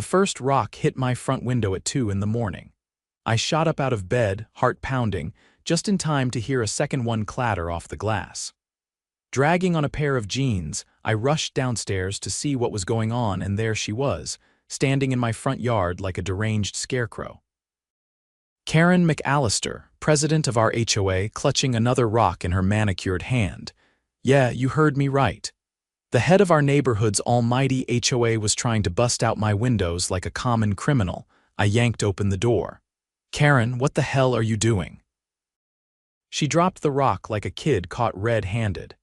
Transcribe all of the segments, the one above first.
The first rock hit my front window at 2 in the morning. I shot up out of bed, heart pounding, just in time to hear a second one clatter off the glass. Dragging on a pair of jeans, I rushed downstairs to see what was going on, and there she was, standing in my front yard like a deranged scarecrow. Karen McAllister, president of our HOA, clutching another rock in her manicured hand. Yeah, you heard me right. The head of our neighborhood's almighty HOA was trying to bust out my windows like a common criminal. I yanked open the door. Karen, what the hell are you doing? She dropped the rock like a kid caught red-handed.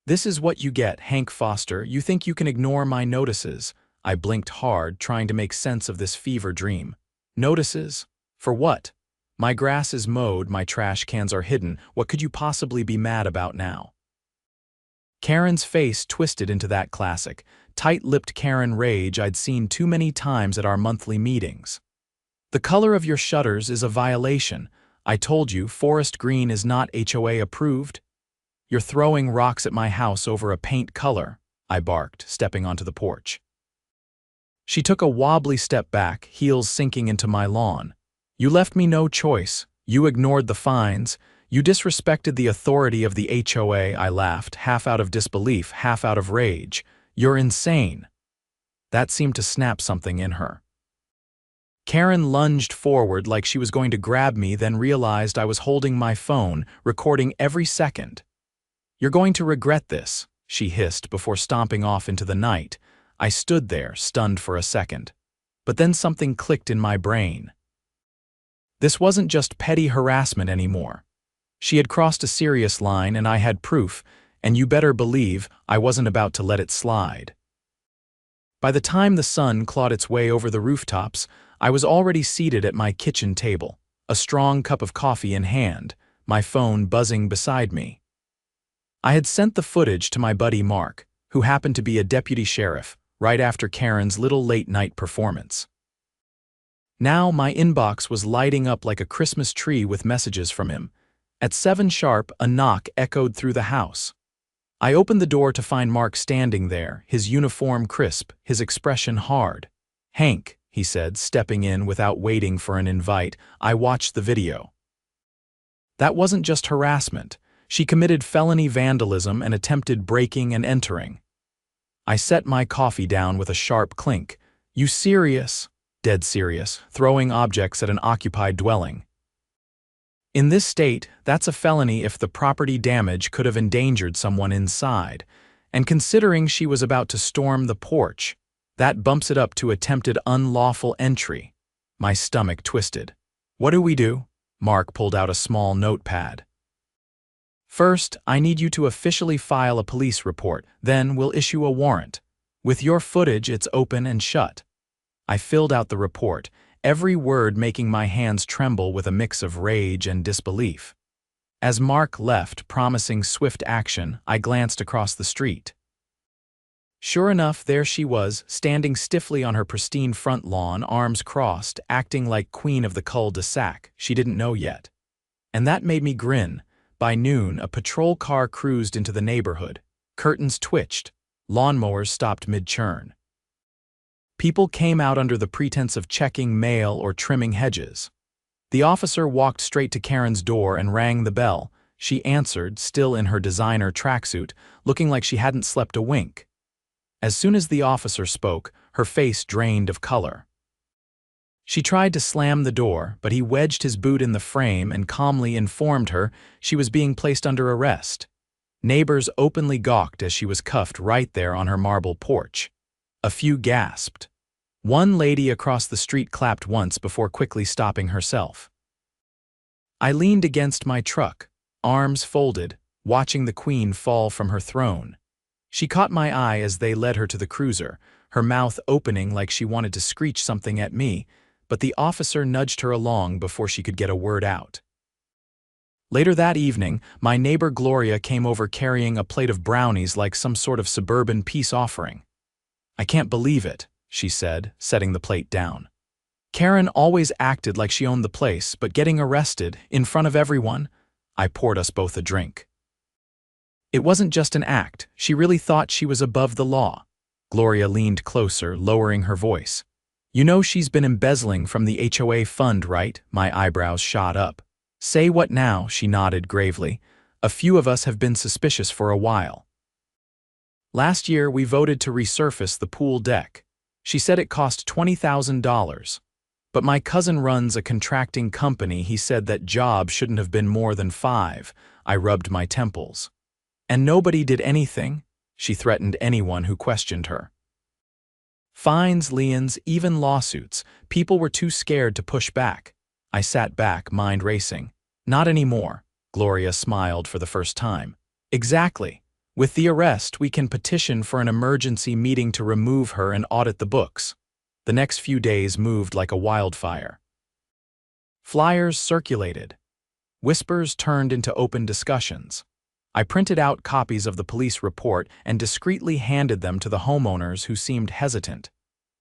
This is what you get, Hank Foster. You think you can ignore my notices? I blinked hard, trying to make sense of this fever dream. Notices? For what? My grass is mowed, my trash cans are hidden. What could you possibly be mad about now? Karen's face twisted into that classic, tight-lipped Karen rage I'd seen too many times at our monthly meetings. The color of your shutters is a violation. I told you forest green is not HOA approved. You're throwing rocks at my house over a paint color, I barked, stepping onto the porch. She took a wobbly step back, heels sinking into my lawn. You left me no choice. You ignored the fines. You disrespected the authority of the HOA, I laughed, half out of disbelief, half out of rage. You're insane. That seemed to snap something in her. Karen lunged forward like she was going to grab me, then realized I was holding my phone, recording every second. You're going to regret this, she hissed before stomping off into the night. I stood there, stunned for a second. But then something clicked in my brain. This wasn't just petty harassment anymore. She had crossed a serious line, and I had proof, and you better believe I wasn't about to let it slide. By the time the sun clawed its way over the rooftops, I was already seated at my kitchen table, a strong cup of coffee in hand, my phone buzzing beside me. I had sent the footage to my buddy Mark, who happened to be a deputy sheriff, right after Karen's little late-night performance. Now my inbox was lighting up like a Christmas tree with messages from him. At 7 sharp, a knock echoed through the house. I opened the door to find Mark standing there, his uniform crisp, his expression hard. Hank, he said, stepping in without waiting for an invite. I watched the video. That wasn't just harassment. She committed felony vandalism and attempted breaking and entering. I set my coffee down with a sharp clink. You serious? Dead serious, throwing objects at an occupied dwelling. In this state, that's a felony if the property damage could have endangered someone inside, and considering she was about to storm the porch, that bumps it up to attempted unlawful entry. My stomach twisted. What do we do? Mark pulled out a small notepad. First, I need you to officially file a police report, then we'll issue a warrant. With your footage, it's open and shut. I filled out the report, every word making my hands tremble with a mix of rage and disbelief. As Mark left, promising swift action, I glanced across the street. Sure enough, there she was, standing stiffly on her pristine front lawn, arms crossed, acting like queen of the cul-de-sac. She didn't know yet. And that made me grin. By noon, a patrol car cruised into the neighborhood. Curtains twitched. Lawnmowers stopped mid-churn. People came out under the pretense of checking mail or trimming hedges. The officer walked straight to Karen's door and rang the bell. She answered, still in her designer tracksuit, looking like she hadn't slept a wink. As soon as the officer spoke, her face drained of color. She tried to slam the door, but he wedged his boot in the frame and calmly informed her she was being placed under arrest. Neighbors openly gawked as she was cuffed right there on her marble porch. A few gasped. One lady across the street clapped once before quickly stopping herself. I leaned against my truck, arms folded, watching the queen fall from her throne. She caught my eye as they led her to the cruiser, her mouth opening like she wanted to screech something at me, but the officer nudged her along before she could get a word out. Later that evening, my neighbor Gloria came over carrying a plate of brownies like some sort of suburban peace offering. I can't believe it, she said, setting the plate down. Karen always acted like she owned the place, but getting arrested, in front of everyone, I poured us both a drink. It wasn't just an act, she really thought she was above the law. Gloria leaned closer, lowering her voice. You know she's been embezzling from the HOA fund, right? My eyebrows shot up. Say what now? She nodded gravely. A few of us have been suspicious for a while. Last year, we voted to resurface the pool deck. She said it cost $20,000. But my cousin runs a contracting company. He said that job shouldn't have been more than 5. I rubbed my temples. And nobody did anything? She threatened anyone who questioned her. Fines, liens, even lawsuits. People were too scared to push back. I sat back, mind racing. Not anymore. Gloria smiled for the first time. Exactly. With the arrest, we can petition for an emergency meeting to remove her and audit the books. The next few days moved like a wildfire. Flyers circulated. Whispers turned into open discussions. I printed out copies of the police report and discreetly handed them to the homeowners who seemed hesitant.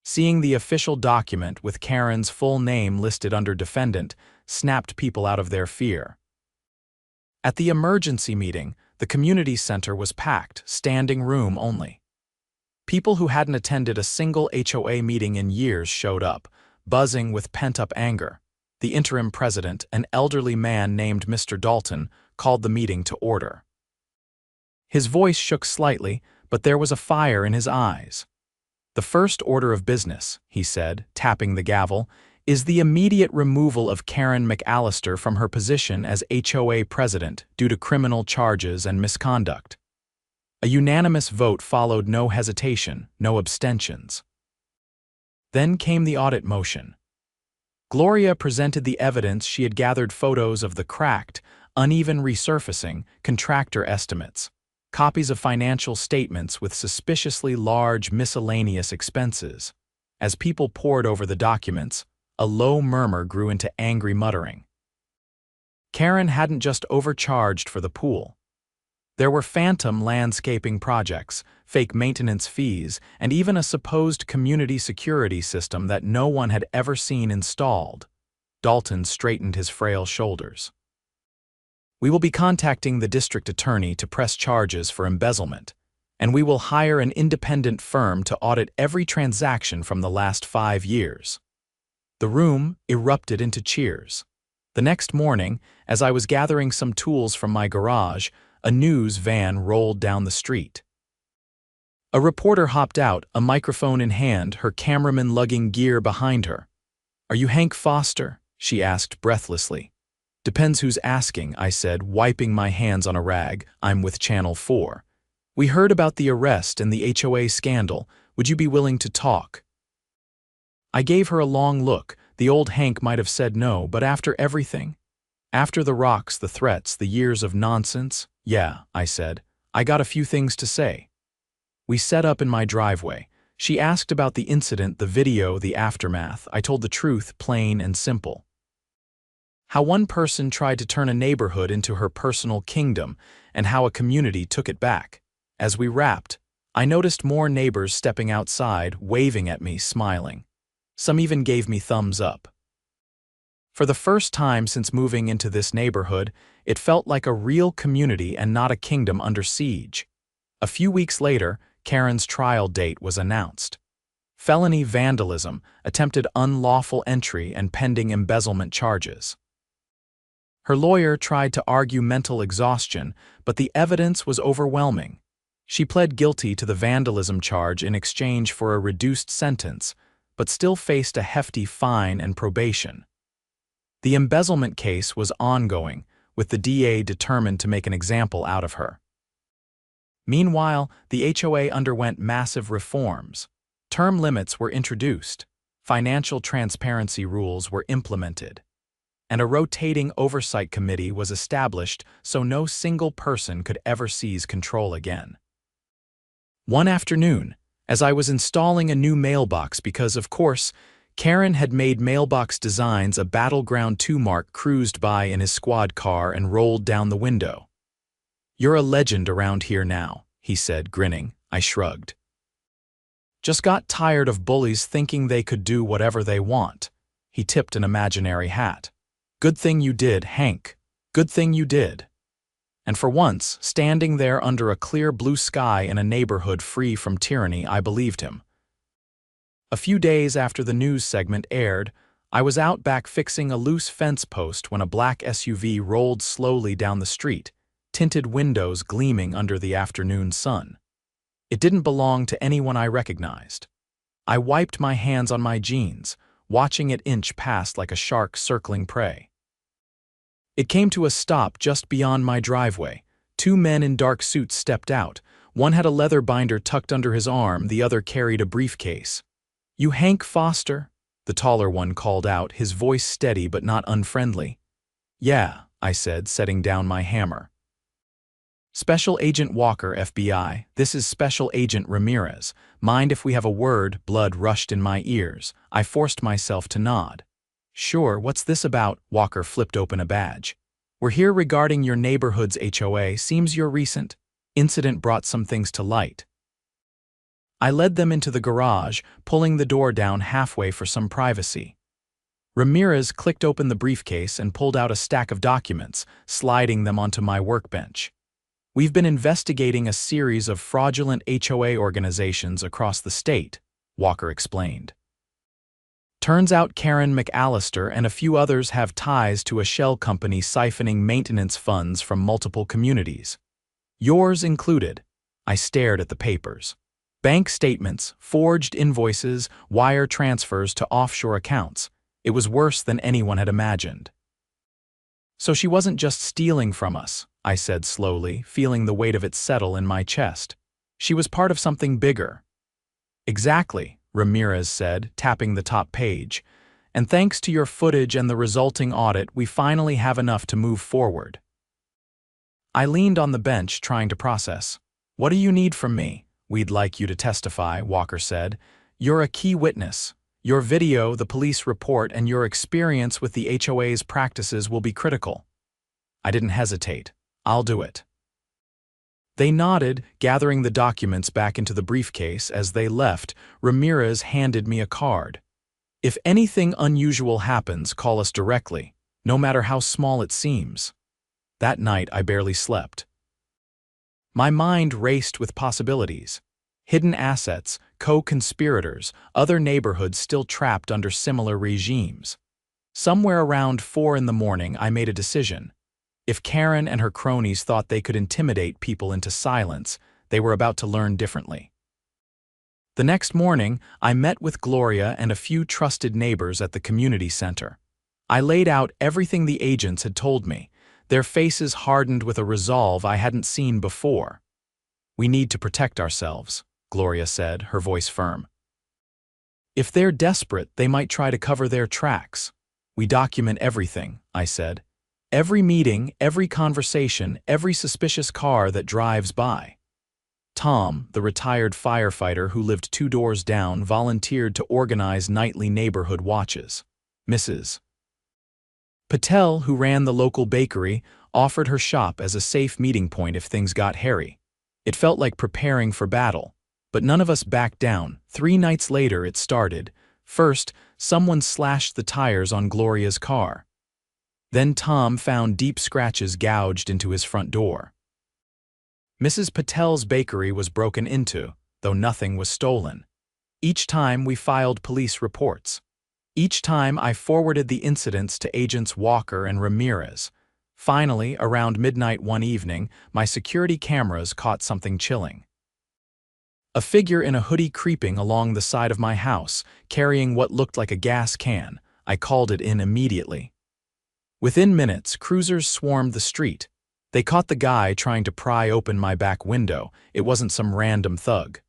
Seeing the official document with Karen's full name listed under defendant snapped people out of their fear. At the emergency meeting, the community center was packed, standing room only. People who hadn't attended a single HOA meeting in years showed up, buzzing with pent-up anger. The interim president, an elderly man named Mr. Dalton, called the meeting to order. His voice shook slightly, but there was a fire in his eyes. The first order of business, he said, tapping the gavel, is the immediate removal of Karen McAllister from her position as HOA president due to criminal charges and misconduct. A unanimous vote followed, no hesitation, no abstentions. Then came the audit motion. Gloria presented the evidence. She had gathered photos of the cracked, uneven resurfacing, contractor estimates, copies of financial statements with suspiciously large miscellaneous expenses. As people pored over the documents, a low murmur grew into angry muttering. Karen hadn't just overcharged for the pool. There were phantom landscaping projects, fake maintenance fees, and even a supposed community security system that no one had ever seen installed. Dalton straightened his frail shoulders. We will be contacting the district attorney to press charges for embezzlement, and we will hire an independent firm to audit every transaction from the last 5 years. The room erupted into cheers. The next morning, as I was gathering some tools from my garage, a news van rolled down the street. A reporter hopped out, a microphone in hand, her cameraman lugging gear behind her. "Are you Hank Foster?" she asked breathlessly. "Depends who's asking," I said, wiping my hands on a rag. "I'm with Channel 4. We heard about the arrest and the HOA scandal. Would you be willing to talk?" I gave her a long look. The old Hank might have said no, but after everything? After the rocks, the threats, the years of nonsense? "Yeah," I said. "I got a few things to say." We set up in my driveway. She asked about the incident, the video, the aftermath. I told the truth, plain and simple. How one person tried to turn a neighborhood into her personal kingdom, and how a community took it back. As we wrapped, I noticed more neighbors stepping outside, waving at me, smiling. Some even gave me thumbs up. For the first time since moving into this neighborhood, it felt like a real community and not a kingdom under siege. A few weeks later, Karen's trial date was announced. Felony vandalism, attempted unlawful entry, and pending embezzlement charges. Her lawyer tried to argue mental exhaustion, but the evidence was overwhelming. She pled guilty to the vandalism charge in exchange for a reduced sentence, but still faced a hefty fine and probation. The embezzlement case was ongoing, with the DA determined to make an example out of her. Meanwhile, the HOA underwent massive reforms. Term limits were introduced, financial transparency rules were implemented, and a rotating oversight committee was established so no single person could ever seize control again. One afternoon, as I was installing a new mailbox because, of course, Karen had made mailbox designs, a Battleground 2 Mark cruised by in his squad car and rolled down the window. "You're a legend around here now," he said, grinning. I shrugged. "Just got tired of bullies thinking they could do whatever they want." He tipped an imaginary hat. "Good thing you did, Hank. Good thing you did." And for once, standing there under a clear blue sky in a neighborhood free from tyranny, I believed him. A few days after the news segment aired, I was out back fixing a loose fence post when a black SUV rolled slowly down the street, tinted windows gleaming under the afternoon sun. It didn't belong to anyone I recognized. I wiped my hands on my jeans, watching it inch past like a shark circling prey. It came to a stop just beyond my driveway. Two men in dark suits stepped out. One had a leather binder tucked under his arm, the other carried a briefcase. "You Hank Foster?" the taller one called out, his voice steady but not unfriendly. "Yeah," I said, setting down my hammer. "Special Agent Walker, FBI. This is Special Agent Ramirez. Mind if we have a word?" Blood rushed in my ears. I forced myself to nod. "Sure, what's this about?" Walker flipped open a badge. "We're here regarding your neighborhood's HOA. Seems your recent incident brought some things to light." I led them into the garage, pulling the door down halfway for some privacy. Ramirez clicked open the briefcase and pulled out a stack of documents, sliding them onto my workbench. "We've been investigating a series of fraudulent HOA organizations across the state," Walker explained. "Turns out Karen McAllister and a few others have ties to a shell company siphoning maintenance funds from multiple communities. Yours included." I stared at the papers. Bank statements, forged invoices, wire transfers to offshore accounts. It was worse than anyone had imagined. "So she wasn't just stealing from us," I said slowly, feeling the weight of it settle in my chest. "She was part of something bigger." "Exactly," Ramirez said, tapping the top page. "And thanks to your footage and the resulting audit, we finally have enough to move forward." I leaned on the bench, trying to process. "What do you need from me?" "We'd like you to testify," Walker said. "You're a key witness. Your video, the police report, and your experience with the HOA's practices will be critical." I didn't hesitate. "I'll do it." They nodded, gathering the documents back into the briefcase. As they left, Ramirez handed me a card. "If anything unusual happens, call us directly, no matter how small it seems." That night, I barely slept. My mind raced with possibilities. Hidden assets, co-conspirators, other neighborhoods still trapped under similar regimes. Somewhere around 4 in the morning, I made a decision. If Karen and her cronies thought they could intimidate people into silence, they were about to learn differently. The next morning, I met with Gloria and a few trusted neighbors at the community center. I laid out everything the agents had told me. Their faces hardened with a resolve I hadn't seen before. "We need to protect ourselves," Gloria said, her voice firm. "If they're desperate, they might try to cover their tracks." "We document everything," I said. "Every meeting, every conversation, every suspicious car that drives by." Tom, the retired firefighter who lived 2 doors down, volunteered to organize nightly neighborhood watches. Mrs. Patel, who ran the local bakery, offered her shop as a safe meeting point if things got hairy. It felt like preparing for battle, but none of us backed down. 3 nights later, it started. First, someone slashed the tires on Gloria's car. Then Tom found deep scratches gouged into his front door. Mrs. Patel's bakery was broken into, though nothing was stolen. Each time we filed police reports. Each time I forwarded the incidents to Agents Walker and Ramirez. Finally, around midnight one evening, my security cameras caught something chilling. A figure in a hoodie creeping along the side of my house, carrying what looked like a gas can. I called it in immediately. Within minutes, cruisers swarmed the street. They caught the guy trying to pry open my back window. It wasn't some random thug.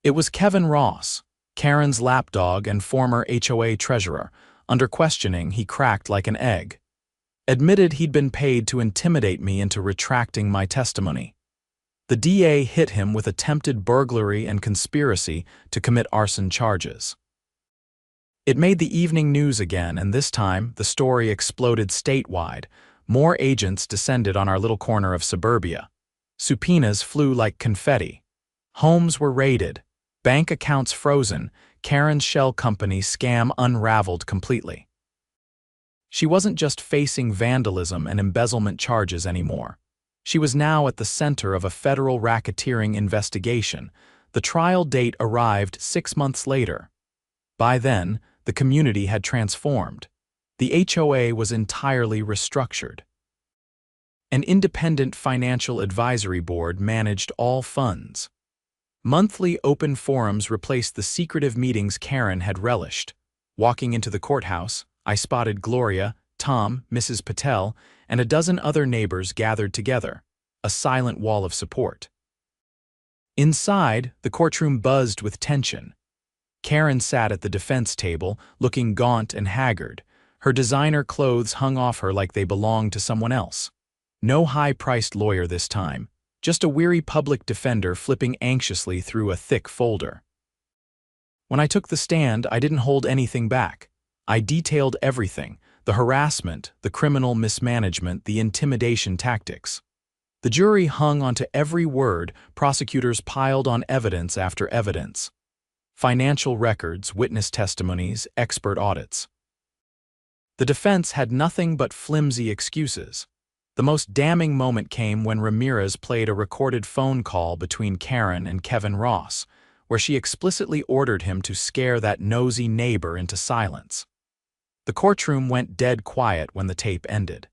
It was Kevin Ross, Karen's lapdog and former HOA treasurer. Under questioning, he cracked like an egg. Admitted he'd been paid to intimidate me into retracting my testimony. The DA hit him with attempted burglary and conspiracy to commit arson charges. It made the evening news again, and this time the story exploded statewide. More agents descended on our little corner of suburbia. Subpoenas flew like confetti. Homes were raided. Bank accounts frozen. Karen's shell company scam unraveled completely. She wasn't just facing vandalism and embezzlement charges anymore. She was now at the center of a federal racketeering investigation, The trial date arrived 6 months later. By then, the community had transformed. The HOA was entirely restructured. An independent financial advisory board managed all funds. Monthly open forums replaced the secretive meetings Karen had relished. Walking into the courthouse, I spotted Gloria, Tom, Mrs. Patel, and a dozen other neighbors gathered together, a silent wall of support. Inside, the courtroom buzzed with tension. Karen sat at the defense table, looking gaunt and haggard. Her designer clothes hung off her like they belonged to someone else. No high-priced lawyer this time, just a weary public defender flipping anxiously through a thick folder. When I took the stand, I didn't hold anything back. I detailed everything: the harassment, the criminal mismanagement, the intimidation tactics. The jury hung onto every word. Prosecutors piled on evidence after evidence. Financial records, witness testimonies, expert audits. The defense had nothing but flimsy excuses. The most damning moment came when Ramirez played a recorded phone call between Karen and Kevin Ross, where she explicitly ordered him to scare that nosy neighbor into silence. The courtroom went dead quiet when the tape ended.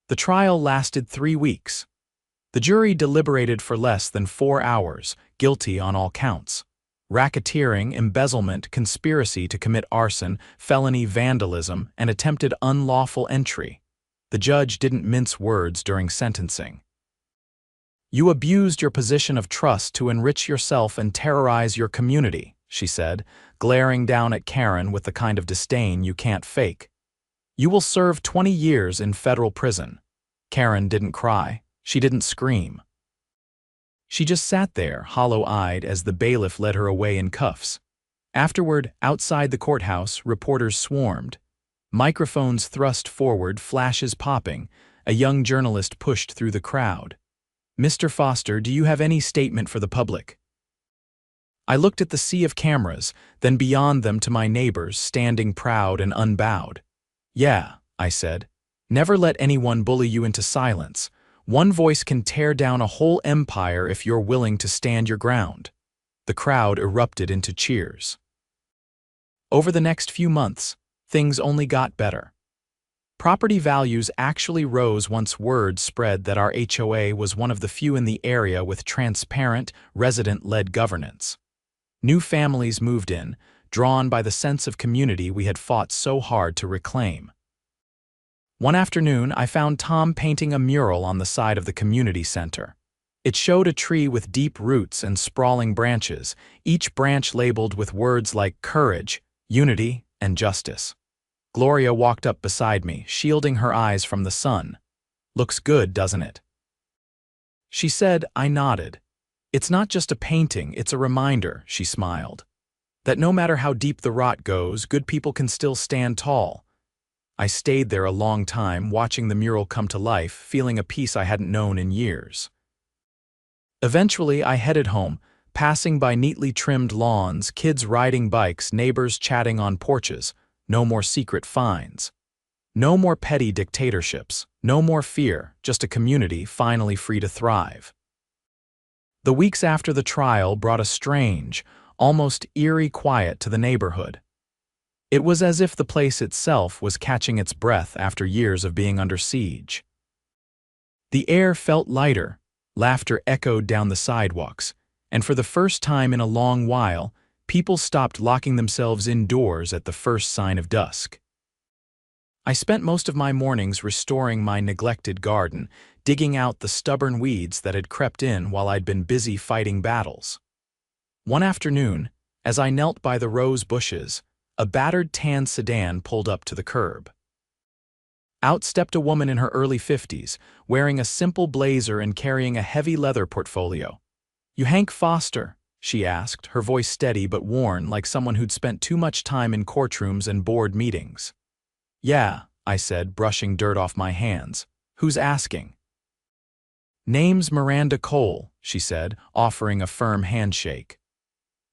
The trial lasted 3 weeks. The jury deliberated for less than 4 hours, guilty on all counts: racketeering, embezzlement, conspiracy to commit arson, felony vandalism, and attempted unlawful entry. The judge didn't mince words during sentencing. "You abused your position of trust to enrich yourself and terrorize your community," she said, glaring down at Karen with the kind of disdain you can't fake. "You will serve 20 years in federal prison." Karen didn't cry. She didn't scream. She just sat there, hollow-eyed, as the bailiff led her away in cuffs. Afterward, outside the courthouse, reporters swarmed. Microphones thrust forward, flashes popping. A young journalist pushed through the crowd. "Mr. Foster, do you have any statement for the public?" I looked at the sea of cameras, then beyond them to my neighbors, standing proud and unbowed. "Yeah," I said. "Never let anyone bully you into silence. One voice can tear down a whole empire if you're willing to stand your ground." The crowd erupted into cheers. Over the next few months, things only got better. Property values actually rose once word spread that our HOA was one of the few in the area with transparent, resident-led governance. New families moved in, drawn by the sense of community we had fought so hard to reclaim. One afternoon, I found Tom painting a mural on the side of the community center. It showed a tree with deep roots and sprawling branches, each branch labeled with words like courage, unity, and justice. Gloria walked up beside me, shielding her eyes from the sun. "Looks good, doesn't it?" she said. I nodded. "It's not just a painting, it's a reminder," she smiled, "that no matter how deep the rot goes, good people can still stand tall." I stayed there a long time, watching the mural come to life, feeling a peace I hadn't known in years. Eventually, I headed home, passing by neatly trimmed lawns, kids riding bikes, neighbors chatting on porches. No more secret fines. No more petty dictatorships. No more fear, just a community finally free to thrive. The weeks after the trial brought a strange, almost eerie quiet to the neighborhood. It was as if the place itself was catching its breath after years of being under siege. The air felt lighter, laughter echoed down the sidewalks, and for the first time in a long while, people stopped locking themselves indoors at the first sign of dusk. I spent most of my mornings restoring my neglected garden, digging out the stubborn weeds that had crept in while I'd been busy fighting battles. One afternoon, as I knelt by the rose bushes, a battered tan sedan pulled up to the curb. Out stepped a woman in her early 50s, wearing a simple blazer and carrying a heavy leather portfolio. "You Hank Foster?" she asked, her voice steady but worn, like someone who'd spent too much time in courtrooms and board meetings. "Yeah," I said, brushing dirt off my hands. "Who's asking?" "Name's Miranda Cole," she said, offering a firm handshake.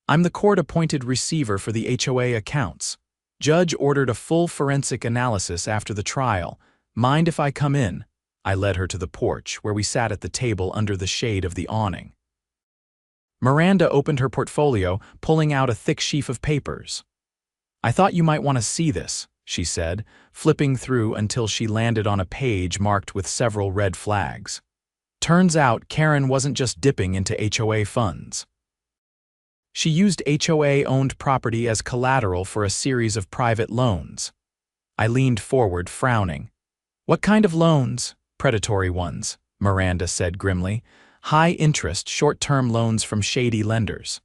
"I'm the court-appointed receiver for the HOA accounts. Judge ordered a full forensic analysis after the trial. Mind if I come in?" I led her to the porch, where we sat at the table under the shade of the awning. Miranda opened her portfolio, pulling out a thick sheaf of papers. "I thought you might want to see this," she said, flipping through until she landed on a page marked with several red flags. Turns out Karen wasn't just dipping into HOA funds. She used HOA-owned property as collateral for a series of private loans. I leaned forward, frowning. "What kind of loans?" "Predatory ones," Miranda said grimly. "High-interest, short-term loans from shady lenders."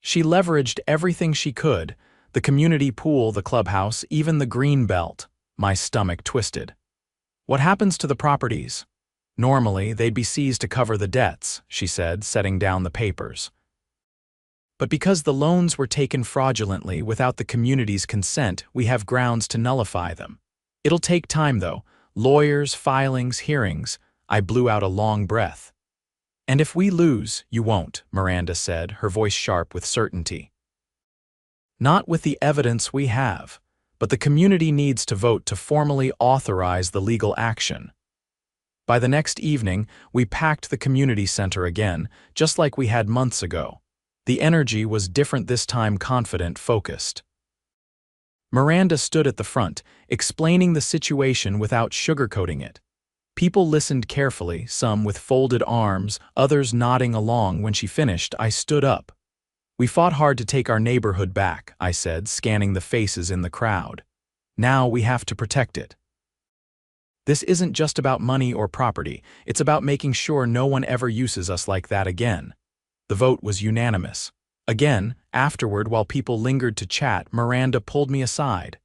She leveraged everything she could, the community pool, the clubhouse, even the green belt. My stomach twisted. "What happens to the properties?" "Normally, they'd be seized to cover the debts," she said, setting down the papers. "But because the loans were taken fraudulently without the community's consent, we have grounds to nullify them. It'll take time, though. Lawyers, filings, hearings." I blew out a long breath. "And if we lose, you won't," Miranda said, her voice sharp with certainty. "Not with the evidence we have, but the community needs to vote to formally authorize the legal action." By the next evening, we packed the community center again, just like we had months ago. The energy was different this time, confident, focused. Miranda stood at the front, explaining the situation without sugarcoating it. People listened carefully, some with folded arms, others nodding along. When she finished, I stood up. "We fought hard to take our neighborhood back," I said, scanning the faces in the crowd. "Now we have to protect it. This isn't just about money or property, it's about making sure no one ever uses us like that again." The vote was unanimous. Again, afterward, while people lingered to chat, Miranda pulled me aside.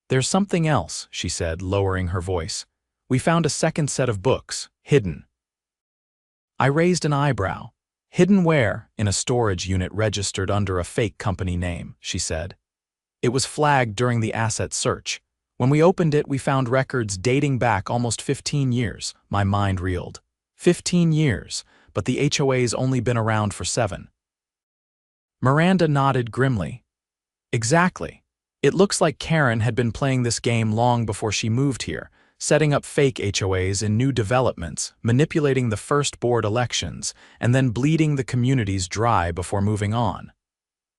"There's something else," she said, lowering her voice. "We found a second set of books, hidden." I raised an eyebrow. "Hidden where?" "In a storage unit registered under a fake company name," she said. "It was flagged during the asset search. When we opened it, we found records dating back almost 15 years. My mind reeled. 15 years, but the HOA's only been around for 7. Miranda nodded grimly. "Exactly. It looks like Karen had been playing this game long before she moved here, setting up fake HOAs in new developments, manipulating the first board elections, and then bleeding the communities dry before moving on."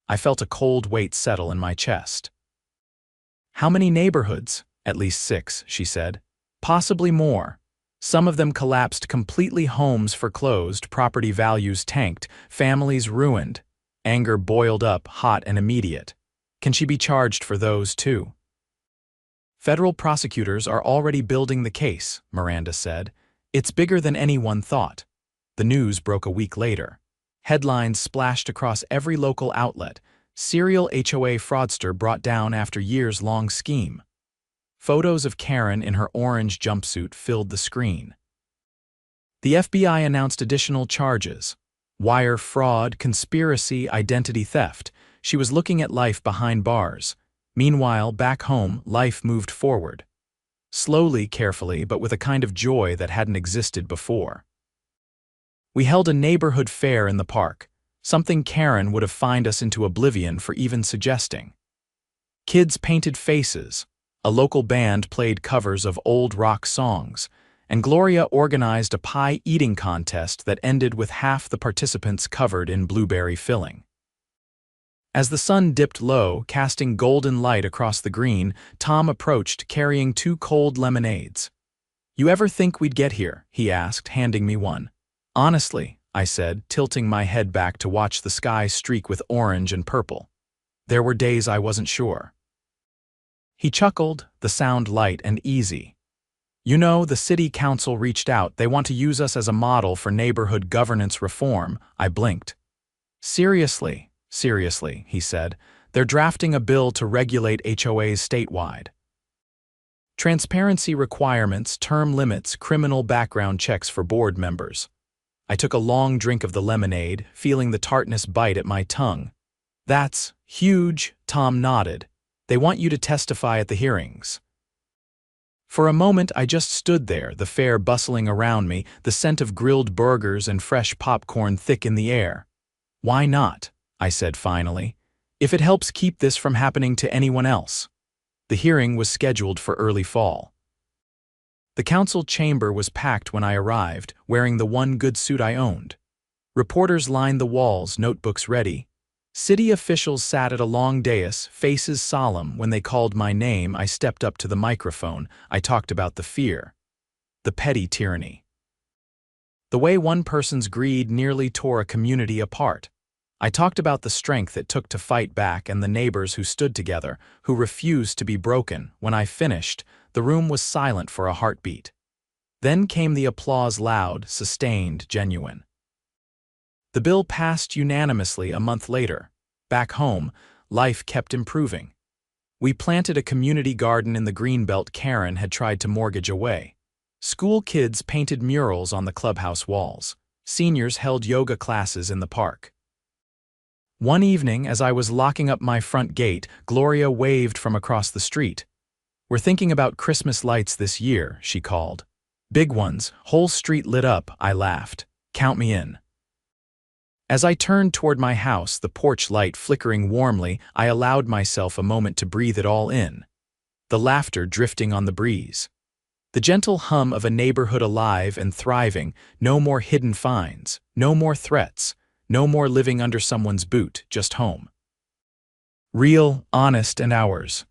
I felt a cold weight settle in my chest. "How many neighborhoods?" "At least 6, she said. "Possibly more. Some of them collapsed completely, homes foreclosed, property values tanked, families ruined." Anger boiled up, hot and immediate. "Can she be charged for those, too?" "Federal prosecutors are already building the case," Miranda said. "It's bigger than anyone thought." The news broke a week later. Headlines splashed across every local outlet. "Serial HOA fraudster brought down after years-long scheme." Photos of Karen in her orange jumpsuit filled the screen. The FBI announced additional charges: wire fraud, conspiracy, identity theft. She was looking at life behind bars. Meanwhile, back home, life moved forward. Slowly, carefully, but with a kind of joy that hadn't existed before. We held a neighborhood fair in the park, something Karen would have fined us into oblivion for even suggesting. Kids painted faces, a local band played covers of old rock songs, and Gloria organized a pie-eating contest that ended with half the participants covered in blueberry filling. As the sun dipped low, casting golden light across the green, Tom approached, carrying 2 cold lemonades. "You ever think we'd get here?" he asked, handing me one. "Honestly," I said, tilting my head back to watch the sky streak with orange and purple. "There were days I wasn't sure." He chuckled, the sound light and easy. "You know, the city council reached out. They want to use us as a model for neighborhood governance reform." I blinked. Seriously," he said. "They're drafting a bill to regulate HOAs statewide. Transparency requirements, term limits, criminal background checks for board members." I took a long drink of the lemonade, feeling the tartness bite at my tongue. "That's huge," Tom nodded. "They want you to testify at the hearings." For a moment I just stood there, the fair bustling around me, the scent of grilled burgers and fresh popcorn thick in the air. "Why not?" I said finally. "If it helps keep this from happening to anyone else." The hearing was scheduled for early fall. The council chamber was packed when I arrived, wearing the one good suit I owned. Reporters lined the walls, notebooks ready. City officials sat at a long dais, faces solemn. When they called my name, I stepped up to the microphone. I talked about the fear, the petty tyranny, the way one person's greed nearly tore a community apart. I talked about the strength it took to fight back and the neighbors who stood together, who refused to be broken. When I finished, the room was silent for a heartbeat. Then came the applause, loud, sustained, genuine. The bill passed unanimously a month later. Back home, life kept improving. We planted a community garden in the greenbelt Karen had tried to mortgage away. School kids painted murals on the clubhouse walls. Seniors held yoga classes in the park. One evening, as I was locking up my front gate, Gloria waved from across the street. "We're thinking about Christmas lights this year," she called. "Big ones, whole street lit up," I laughed. "Count me in." As I turned toward my house, the porch light flickering warmly, I allowed myself a moment to breathe it all in. The laughter drifting on the breeze. The gentle hum of a neighborhood alive and thriving. No more hidden fines, no more threats, no more living under someone's boot, just home. Real, honest, and ours.